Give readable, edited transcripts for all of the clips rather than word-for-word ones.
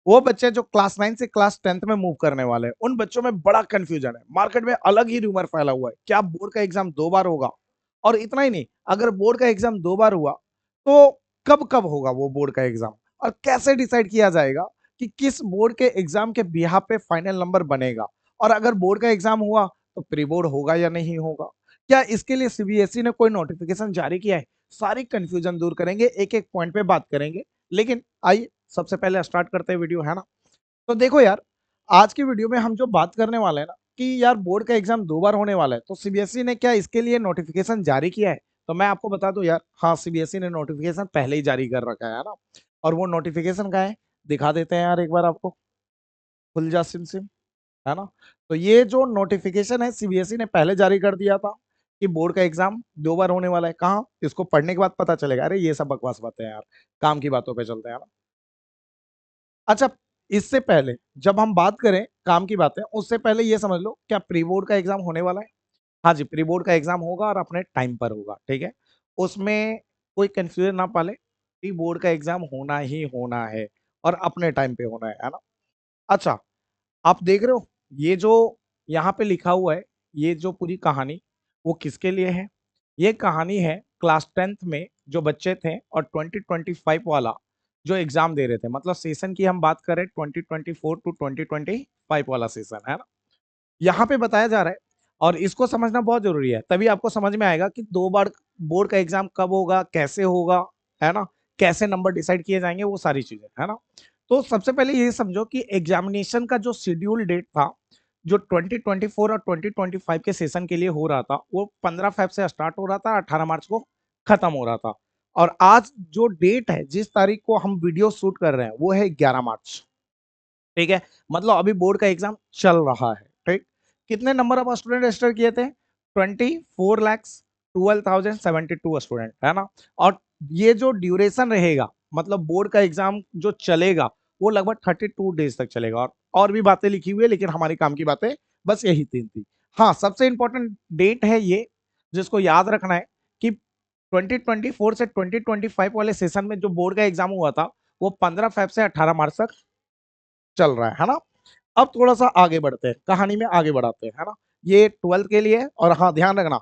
वो बच्चे जो क्लास 9 से क्लास 10th में मूव करने वाले हैं, उन बच्चों में बड़ा कंफ्यूजन है। मार्केट में अलग ही रूमर फैला हुआ है, क्या बोर्ड का एग्जाम 2 बार होगा? और इतना ही नहीं, अगर बोर्ड का एग्जाम 2 बार हुआ, तो कब-कब होगा वो बोर्ड का एग्जाम? और कैसे डिसाइड किया जाएगा कि किस बोर्ड के एग्जाम के बिहाफ पे फाइनल नंबर बनेगा? और अगर बोर्ड का एग्जाम हुआ, तो प्री बोर्ड होगा या नहीं होगा? क्या इसके लिए सीबीएसई ने कोई नोटिफिकेशन जारी किया है? सारी कंफ्यूजन दूर करेंगे, एक-एक पॉइंट पे बात करेंगे। लेकिन आइए सबसे पहले स्टार्ट करते हैं वीडियो, है ना? तो देखो यार, आज की वीडियो में हम जो बात करने वाले हैं ना कि यार बोर्ड का एग्जाम 2 बार होने वाला है, तो सीबीएसई ने क्या इसके लिए नोटिफिकेशन जारी किया है? तो मैं आपको बता दूं यार, हाँ सीबीएसई ने नोटिफिकेशन पहले ही जारी कर रखा है ना? और वो नोटिफिकेशन का है, दिखा देते हैं यार एक बार आपको, खुल जा सिम सिम, है ना? तो ये जो नोटिफिकेशन है सीबीएसई ने पहले जारी कर दिया था कि बोर्ड का एग्जाम 2 बार होने वाला है। कहाँ? इसको पढ़ने के बाद पता चलेगा। अरे ये सब बकवास बातें हैं यार, काम की बातों पे चलते हैं ना। अच्छा, इससे पहले जब हम बात करें काम की बातें, उससे पहले ये समझ लो, क्या प्री बोर्ड का एग्जाम होने वाला है? हाँ जी, प्री बोर्ड का एग्जाम होगा और अपने टाइम पर होगा, ठीक है? उसमें कोई कंफ्यूजन ना पाले, प्री बोर्ड का एग्जाम होना ही होना है और अपने टाइम पे होना है ना? अच्छा, आप देख रहे हो, ये जो यहाँ पे लिखा हुआ है, ये जो पूरी कहानी, वो किसके लिए है? ये कहानी है क्लास 10th में जो बच्चे थे और 2025 वाला जो एग्जाम दे रहे थे, मतलब सेशन की हम बात करें 2024 टू 2025 वाला सेशन, है ना? यहाँ पे बताया जा रहा है और इसको समझना बहुत जरूरी है, तभी आपको समझ में आएगा कि 2 बार बोर्ड का एग्जाम कब होगा, कैसे होगा, है ना? कैसे नंबर डिसाइड किए जाएंगे, वो सारी चीजें, है ना? तो सबसे पहले ये समझो कि एग्जामिनेशन का जो शेड्यूल डेट था, जो 2024 और 2025 के सेशन के लिए हो रहा था, वो 15 फेब से स्टार्ट हो रहा था, 18 मार्च को खत्म हो रहा था। और आज जो डेट है, जिस तारीख को हम वीडियो शूट कर रहे हैं, वो है 11 मार्च, ठीक है? मतलब अभी बोर्ड का एग्जाम चल रहा है, ठीक? कितने नंबर ऑफ स्टूडेंट रजिस्टर किए थे? 24,12,072 स्टूडेंट, है ना? और ये जो ड्यूरेशन रहेगा, मतलब बोर्ड का एग्जाम जो चलेगा, वो लगभग 32 डेज तक चलेगा। और भी बातें लिखी हुई है, लेकिन हमारी काम की बातें बस यही 3 थी। हाँ, सबसे इंपॉर्टेंट डेट है ये, जिसको याद रखना है कि 2024 से 2025 वाले सेशन में जो बोर्ड का एग्जाम हुआ था, वो 15 फेब से 18 मार्च तक चल रहा है ना? अब थोड़ा-सा आगे बढ़ते हैं, कहानी में आगे बढ़ाते हैं, है ना? ये 12th के लिए है और हाँ, ध्यान रखना,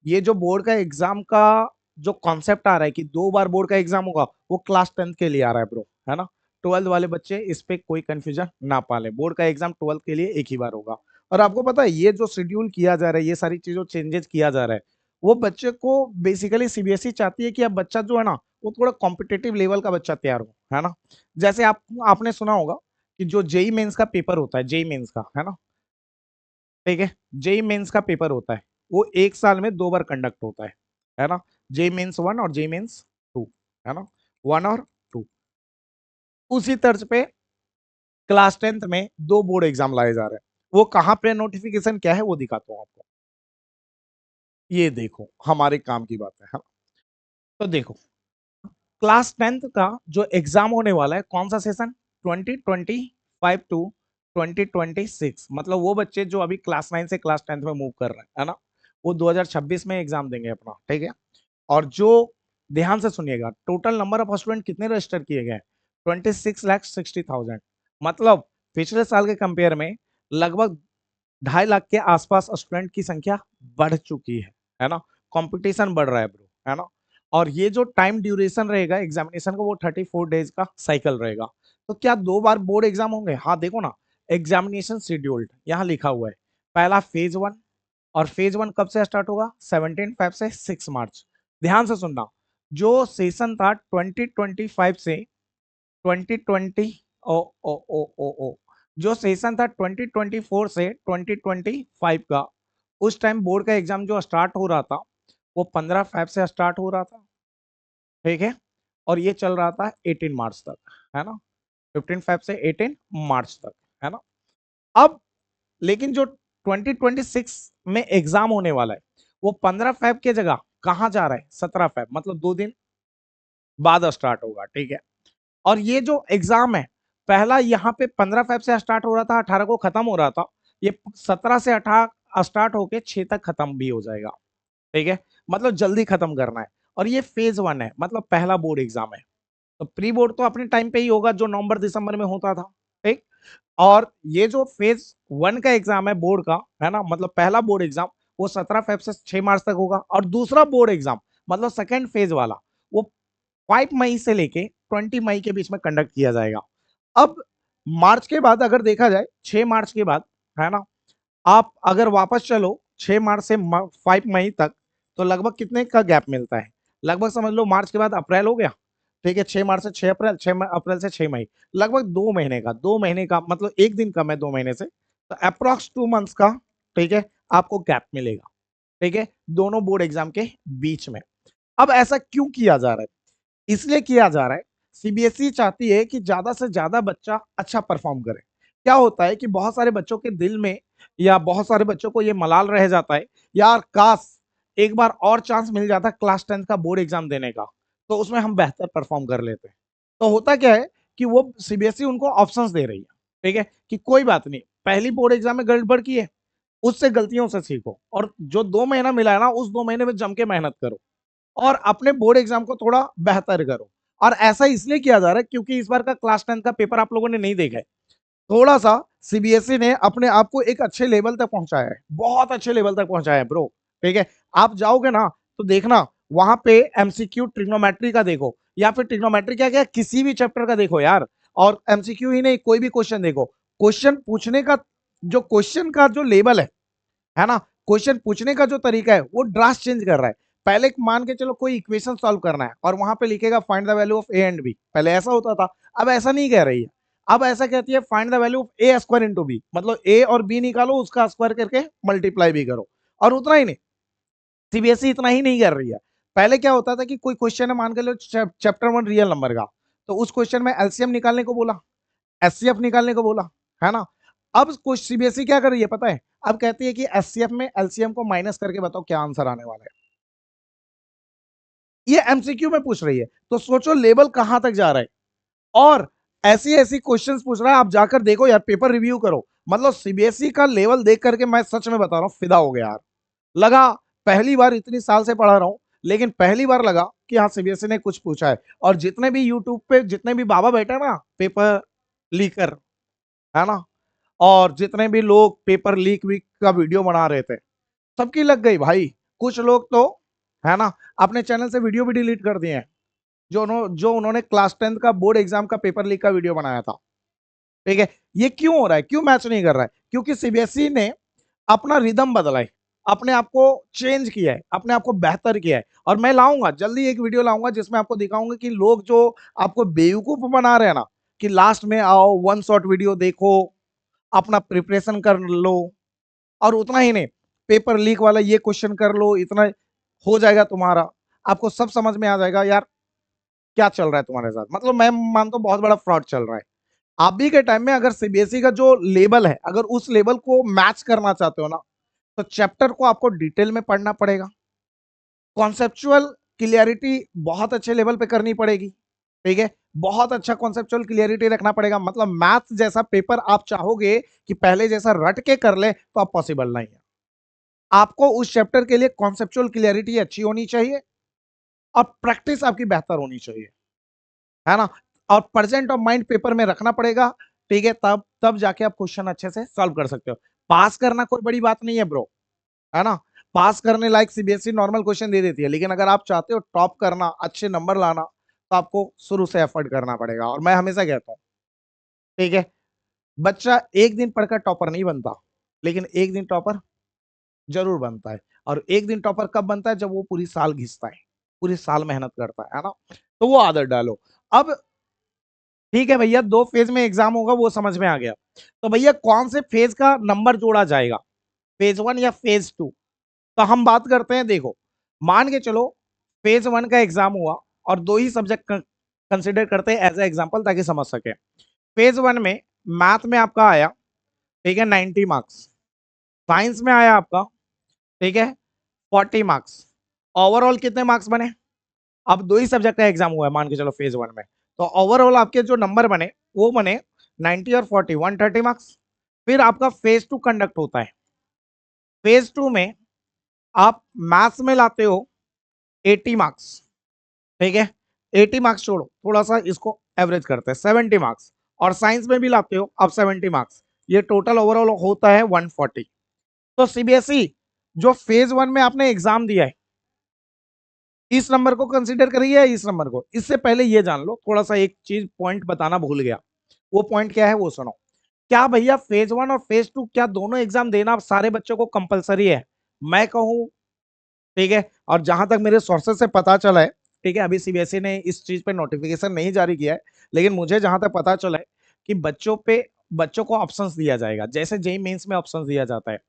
ये जो बोर्ड का एग्ज़ाम का जो कॉन्सेप्ट आ रहा है कि 2 बार बोर्ड का एग्ज़ाम होगा, वो क्लास 10th के लिए आ रहा है ब्रो, है ना? 12th वाले बच्चे इस पे कोई कन्फ्यूजन ना पालें, बोर्ड का एग्ज़ाम 12th के लिए एक ही बार होगा। और आपको पता है, ये जो शेड्यूल किया जा रहा है, ये सारी चीज़ों चेंजेज़ किया जा रहा है, वो बच्चे को बेसिकली सीबीएसई चाहती है कि अब बच्चा जो है ना, वो थोड़ा कॉम्पिटिटिव लेवल का बच्चा तैयार हो, है ना? जैसे आपने सुना होगा कि जो जेई मेंस का पेपर होता है, जेई मेंस का, है ना? ठीक है? जेई मेंस का पेपर होता है, वो 1 साल में 2 बार कंडक्ट होता है ना? जेई मेंस 1 और जेई मेंस 2, है ना? 1 और 2। उसी तर्ज पे क्लास 10th में 2 बोर्ड एग्जाम लाए जा रहे हैं। वो कहाँ पे नोटिफिकेशन क्या है, वो दिखाता हूँ आपको। ये देखो, हमारे काम की बात है हाँ? तो देखो, क्लास 10th का जो एग्जाम होने वाला है, कौन सा सेशन? 2025 टू 2026, मतलब वो बच्चे जो अभी क्लास 9 से क्लास 10th में मूव कर रहे हैं, है ना? वो 2026 में एग्जाम देंगे अपना, ठीक है? और जो, ध्यान से सुनिएगा, टोटल नंबर ऑफ स्टूडेंट कितने रजिस्टर किए गए? 26,60,000। मतलब पिछले साल के कंपेयर में लगभग 2.5 लाख के आसपास स्टूडेंट की संख्या बढ़ चुकी है ना? कंपटीशन बढ़ रहा है ब्रो, है ना? और ये जो टाइम ड्यूरेशन रहेगा एग्जामिनेशन का, वो 34 डेज का साइकिल रहेगा। तो क्या 2 बार बोर्ड एग्जाम होंगे? हाँ देखो ना, एग्जामिनेशन शेड्यूल्ड यहाँ लिखा हुआ है। पहला फेज 1, और फेज 1 कब से स्टार्ट होगा? 17 फेब से 6 मार्च। ध्यान से सुनना, जो सेशन था 2025 से 2020, ओ ओ ओ ओ ओ जो सेशन था 2024 से 2025 का, उस टाइम बोर्ड का एग्जाम जो स्टार्ट हो रहा था, वो 15 फेब से स्टार्ट हो रहा था, ठीक है? और ये चल रहा था 18 मार्च तक, है ना? 15 फेब से 18 मार्च तक, है ना? अब लेकिन जो 2026 में एग्जाम होने वाला है, वो 15 फेब की जगह कहाँ जा रहा है? 17 फेब, मतलब 2 दिन बाद स्टार्ट होगा, ठीक है? और ये जो एग्जाम है, पहला यहाँ पे 15 फेब से स्टार्ट हो रहा था, 18 को खत्म हो रहा था। ये 17 से 18 स्टार्ट होके 6 तक खत्म भी हो जाएगा, ठीक है? मतलब जल्दी खत्म करना है। और ये फेज 1 है, मतलब पहला बोर्ड एग्जाम है। तो प्री बोर्ड तो अपने टाइम पे ही होगा, जो नवंबर दिसंबर में होता था, और ये जो फेज 1 का एग्जाम है बोर्ड का, है ना, मतलब पहला बोर्ड एग्जाम वो 17 फेब से 6 मार्च तक होगा, और दूसरा बोर्ड एग्जाम मतलब सेकंड फेज वाला वो 5 मई से लेके 20 मई के बीच में कंडक्ट किया जाएगा। अब मार्च के बाद अगर देखा जाए, 6 मार्च के बाद, है ना, आप अगर वापस चलो 6 मार्च से 5 मई तक, तो लगभग कितने का गैप मिलता है? लगभग समझ लो मार्च के बाद अप्रैल हो गया, ठीक है, 6 मार्च से 6 अप्रैल, 6 अप्रैल से 6 मई, लगभग 2 महीने का, 2 महीने का मतलब एक दिन कम है 2 महीने से, तो अप्रॉक्स 2 मंथ्स का, ठीक है, आपको गैप मिलेगा, ठीक है, दोनों बोर्ड एग्जाम के बीच में। अब ऐसा क्यों किया जा रहा है? इसलिए किया जा रहा है, सीबीएसई चाहती है कि ज्यादा से ज्यादा बच्चा अच्छा परफॉर्म करे। क्या होता है कि बहुत सारे बच्चों के दिल में या बहुत सारे बच्चों को ये मलाल रह जाता है, यार काश एक बार और चांस मिल जाता क्लास 10 का बोर्ड एग्जाम देने का, तो उसमें हम बेहतर परफॉर्म कर लेते। तो होता क्या है कि वो सीबीएसई उनको ऑप्शंस दे रही है, ठीक है, कि कोई बात नहीं, पहली बोर्ड एग्जाम में गड़बड़ की है, उससे गलतियों से सीखो, और जो 2 महीना मिला है ना, उस 2 महीने में जम के मेहनत करो और अपने बोर्ड एग्जाम को थोड़ा बेहतर करो। और ऐसा इसलिए किया जा रहा है क्योंकि इस बार का क्लास 10 का पेपर आप लोगों ने नहीं देखा है, थोड़ा सा सीबीएसई ने अपने आप को एक अच्छे लेवल तक पहुंचाया है, बहुत अच्छे लेवल तक पहुंचाया है ब्रो, ठीक है। आप जाओगे ना तो देखना, वहां पे एमसीक्यू ट्रिग्नोमेट्री का देखो, या फिर ट्रिग्नोमेट्री क्या क्या किसी भी चैप्टर का देखो यार, और एमसीक्यू ही नहीं, कोई भी क्वेश्चन देखो, क्वेश्चन पूछने का जो क्वेश्चन का जो लेवल है ना, क्वेश्चन पूछने का जो तरीका है वो ड्रास्ट चेंज कर रहा है। पहले मान के चलो कोई इक्वेशन सॉल्व करना है और वहां पे लिखेगा find the value of A and B, पहले ऐसा होता था, अब ऐसा नहीं कह रही है, अब ऐसा कहती है find the value of A square into B, मतलब ए और बी निकालो, उसका स्क्वायर करके मल्टीप्लाई भी करो। और उतना ही नहीं, सीबीएसई इतना ही नहीं कर रही है, पहले क्या होता था कि कोई क्वेश्चन है, मान के लो चैप्टर 1 रियल नंबर का, तो उस क्वेश्चन में एलसीएम निकालने को बोला, एचसीएफ निकालने को बोला, है ना। अब कुछ सीबीएसई क्या कर रही है पता है, अब कहती है कि एचसीएफ में एलसीएम को माइनस करके बताओ क्या आंसर आने वाला है, ये एमसीक्यू में पूछ रही है, तो सोचो लेवल कहां तक जा रहा है। और ऐसी ऐसी क्वेश्चंस पूछ रहा है, आप जाकर देखो यार, पेपर रिव्यू करो, मतलब सीबीएसई का लेवल देख करके मैं सच में बता रहा हूं फिदा हो गया यार, लगा पहली बार, इतनी साल से पढ़ा रहा हूं लेकिन पहली बार लगा कि हाँ सीबीएसई ने कुछ पूछा है। और जितने भी यूट्यूब पे जितने भी बाबा बैठे ना पेपर लीकर, है ना, और जितने भी लोग पेपर लीक वीक का वीडियो बना रहे थे, सबकी लग गई भाई। कुछ लोग तो, है ना, अपने चैनल से वीडियो भी डिलीट कर दिए हैं, जो उन्होंने क्लास 10 का बोर्ड एग्जाम का पेपर लीक का वीडियो बनाया था, ठीक है। ये क्यों हो रहा है, क्यों मैच नहीं कर रहा है? क्योंकि सीबीएसई ने अपना रिदम बदला है, अपने आप को चेंज किया है, अपने आप को बेहतर किया है। और मैं लाऊंगा जल्दी एक वीडियो लाऊंगा जिसमें आपको दिखाऊंगा कि लोग जो आपको बेवकूफ बना रहे हैं ना, कि लास्ट में आओ वन शॉट वीडियो देखो, अपना प्रिपरेशन कर लो, और उतना ही नहीं, पेपर लीक वाला ये क्वेश्चन कर लो, इतना हो जाएगा तुम्हारा, आपको सब समझ में आ जाएगा यार क्या चल रहा है तुम्हारे साथ। मतलब मैं मानता हूँ बहुत बड़ा फ्रॉड चल रहा है। अभी के टाइम में अगर सीबीएसई का जो लेवल है, अगर उस लेवल को मैच करना चाहते हो ना, तो चैप्टर को आपको डिटेल में पढ़ना पड़ेगा, कॉन्सेप्चुअल क्लियरिटी बहुत अच्छे लेवल पे करनी पड़ेगी, ठीक है, बहुत अच्छा कॉन्सेप्चुअल क्लियरिटी रखना पड़ेगा। मतलब मैथ जैसा पेपर आप चाहोगे कि पहले जैसा रट के कर ले, तो आप पॉसिबल नहीं है। आपको उस चैप्टर के लिए कॉन्सेप्चुअल क्लियरिटी अच्छी होनी चाहिए और प्रैक्टिस आपकी बेहतर होनी चाहिए, है ना, और प्रेजेंट ऑफ माइंड पेपर में रखना पड़ेगा, ठीक है, तब तब जाके आप क्वेश्चन अच्छे से सॉल्व कर सकते हो। पास करना कोई बड़ी बात नहीं है ब्रो, है ना, पास करने लायक सीबीएसई नॉर्मल क्वेश्चन दे देती है, लेकिन अगर आप चाहते हो टॉप करना, अच्छे नंबर लाना, तो आपको शुरू से एफर्ट करना पड़ेगा। और मैं हमेशा कहता हूँ, ठीक है, बच्चा एक दिन पढ़कर टॉपर नहीं बनता, लेकिन एक दिन टॉपर जरूर बनता है। और एक दिन टॉपर कब बनता है? जब वो पूरी साल घिसता है, पूरी साल मेहनत करता है ना, तो वो आदत डालो। अब ठीक है भैया, 2 फेज में एग्जाम होगा वो समझ में आ गया, तो भैया कौन से फेज का नंबर जोड़ा जाएगा, फेज 1 या फेज 2? तो हम बात करते हैं, देखो, मान के चलो फेज 1 का एग्जाम हुआ, और 2 ही सब्जेक्ट कंसिडर करते हैं एज ए एग्जाम्पल ताकि समझ सके। फेज 1 में मैथ में आपका आया, ठीक है, 90 मार्क्स, साइंस में आया आपका, ठीक है, 40 मार्क्स, ओवरऑल कितने मार्क्स बने? अब 2 ही सब्जेक्ट का एग्जाम हुआ है मान के चलो फेज 1 में, तो ओवरऑल आपके जो नंबर बने वो बने 90 और 40, 130 मार्क्स। फिर आपका फेज 2 कंडक्ट होता है, फेज 2 में आप मैथ्स में लाते हो 80 मार्क्स, ठीक है, 80 मार्क्स छोड़ो, थोड़ा सा इसको एवरेज करते हैं, 70 मार्क्स, और साइंस में भी लाते हो अब 70 मार्क्स, ये टोटल ओवरऑल होता है 140। तो सीबीएसई जो फेज 1 में आपने एग्जाम दिया है, इस नंबर को कंसीडर करिए या इस नंबर को। इससे पहले ये जान लो, थोड़ा सा एक चीज पॉइंट बताना भूल गया, वो पॉइंट क्या है वो सुनो। क्या भैया फेज 1 और फेज 2 क्या दोनों एग्जाम देना सारे बच्चों को कंपलसरी है? मैं कहूं, ठीक है, और जहां तक मेरे सोर्सेस से पता चला है, ठीक है, अभी सीबीएसई ने इस चीज पे नोटिफिकेशन नहीं जारी किया है, लेकिन मुझे जहां तक पता चला है कि बच्चों को ऑप्शंस दिया जाएगा, जैसे जेई मेंस में ऑप्शंस दिया जाता है।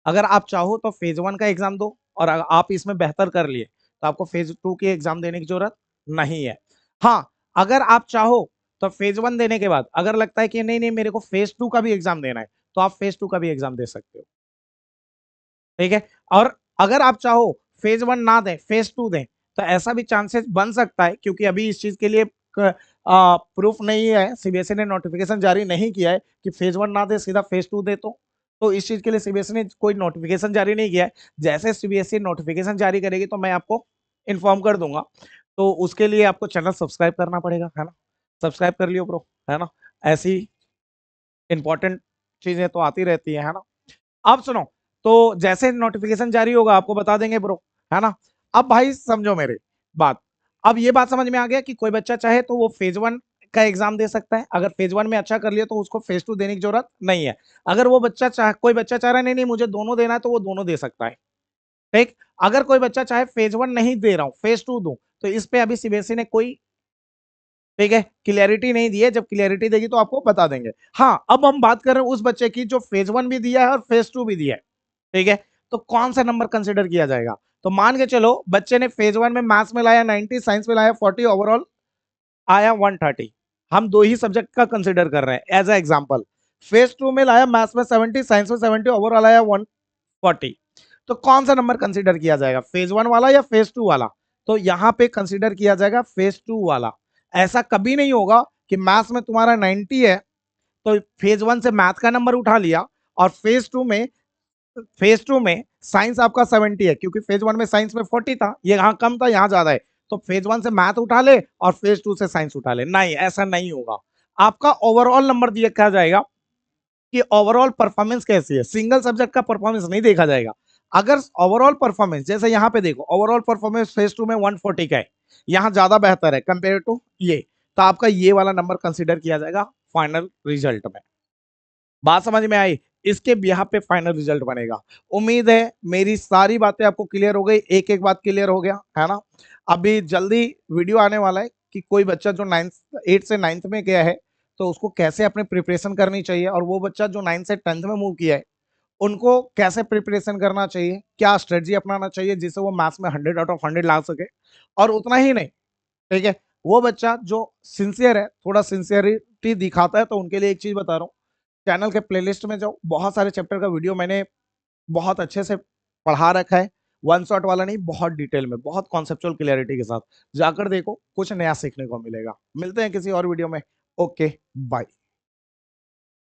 अगर आप चाहो तो फेज 1 का एग्जाम दो, और अगर आप इसमें बेहतर कर लिए तो आपको फेज 2 की एग्जाम देने की जरूरत नहीं है। हाँ, अगर आप चाहो तो फेज 1 देने के बाद अगर लगता है कि नहीं नहीं मेरे को फेज 2 का भी एग्जाम देना है, तो आप फेज 2 का भी एग्जाम दे सकते हो, ठीक है। और अगर आप चाहो फेज 1 ना दें, फेज 2 दें, तो ऐसा भी चांसेस बन सकता है, क्योंकि अभी इस चीज के लिए प्रूफ नहीं है, सीबीएसई ने नोटिफिकेशन जारी नहीं किया है कि फेज 1 ना दे सीधा फेज 2 दे। तो इस चीज के लिए सीबीएसई ने कोई नोटिफिकेशन जारी नहीं किया है। जैसे सीबीएसई नोटिफिकेशन जारी करेगी तो मैं आपको इन्फॉर्म कर दूंगा। तो उसके लिए आपको चैनल सब्सक्राइब करना पड़ेगा, है ना। सब्सक्राइब कर लियो ब्रो, है ना। ऐसी इंपॉर्टेंट चीजें तो आती रहती है ना। अब सुनो, तो जैसे नोटिफिकेशन जारी होगा आपको बता देंगे ब्रो, है ना। अब भाई समझो मेरी बात, अब ये बात समझ में आ गया कि कोई बच्चा चाहे तो वो फेज 1 का एग्जाम दे सकता है, अगर फेज 1 में अच्छा कर लिया तो उसको फेज 2 देने की जरूरत नहीं है। अगर वो बच्चा चाहे, कोई बच्चा चाह रहा है नहीं नहीं मुझे दोनों देना है, तो वो दोनों दे सकता है, ठीक। अगर कोई बच्चा चाहे फेज 1 नहीं दे रहा हूं फेज 2 दूं, तो इस पे अभी सीबीएसई ने कोई, ठीक है, क्लियरिटी नहीं दी है। जब क्लियरिटी देगी तो आपको बता देंगे। हाँ, अब हम बात कर रहे हैं उस बच्चे की जो फेज 1 भी दिया है और फेज 2 भी दिया है, ठीक है। तो कौन सा नंबर कंसिडर किया जाएगा? तो मान के चलो बच्चे ने फेज 1 में मैथ्स में लाया 90, साइंस में लाया 40, ओवरऑल आया 130। हम दो ही सब्जेक्ट का कंसिडर कर रहे हैं एज अ एग्जांपल। फेज 2 में लाया मैथ्स में 70, साइंस में 70, ओवरऑल आया 140। तो कौन सा नंबर कंसिडर किया जाएगा, फेज 1 वाला या फेज 2 वाला? तो यहां पे कंसिडर किया जाएगा फेज 2 वाला। ऐसा कभी नहीं होगा कि मैथ्स में तुम्हारा 90 है तो फेज 1 से मैथ का नंबर उठा लिया, और फेज 2 में साइंस आपका 70 है, क्योंकि फेज 1 में साइंस में 40 था, ये यहां कम था यहां ज्यादा है, तो फेज 1 से मैथ उठा ले और फेज 2 से साइंस उठा ले। नहीं, ऐसा नहीं होगा। आपका ओवरऑल नंबर देखा जाएगा कि ओवरऑल परफॉर्मेंस कैसी है, सिंगल सब्जेक्ट का परफॉर्मेंस नहीं देखा जाएगा। अगर ओवरऑल परफॉर्मेंस, जैसे यहाँ पे देखो ओवरऑल परफॉर्मेंस फेज 2 में 140 का है, यहाँ ज्यादा बेहतर है कंपेयर टू ये, तो आपका ये वाला नंबर कंसिडर किया जाएगा फाइनल रिजल्ट में। बात समझ में आई? इसके बिहाफ पे फाइनल रिजल्ट बनेगा। उम्मीद है मेरी सारी बातें आपको क्लियर हो गई, एक एक बात क्लियर हो गया, है ना। अभी जल्दी वीडियो आने वाला है कि कोई बच्चा जो 8 से 9th में गया है तो उसको कैसे अपने प्रिपरेशन करनी चाहिए, और वो बच्चा जो 9 से 10th में मूव किया है उनको कैसे प्रिपरेशन करना चाहिए, क्या स्ट्रेटजी अपनाना चाहिए जिससे वो मैथ्स में 100 आउट ऑफ 100 ला सके। और उतना ही नहीं, ठीक है, वो बच्चा जो सिंसियर है, थोड़ा सिंसियरिटी दिखाता है, तो उनके लिए एक चीज बता रहा हूँ, चैनल के प्लेलिस्ट में जाओ, बहुत सारे चैप्टर का वीडियो मैंने बहुत अच्छे से पढ़ा रखा है, वन शॉट वाला नहीं, बहुत डिटेल में, बहुत कॉन्सेप्चुअल क्लियरिटी के साथ जाकर देखो, कुछ नया सीखने को मिलेगा। मिलते हैं किसी और वीडियो में। Okay, bye.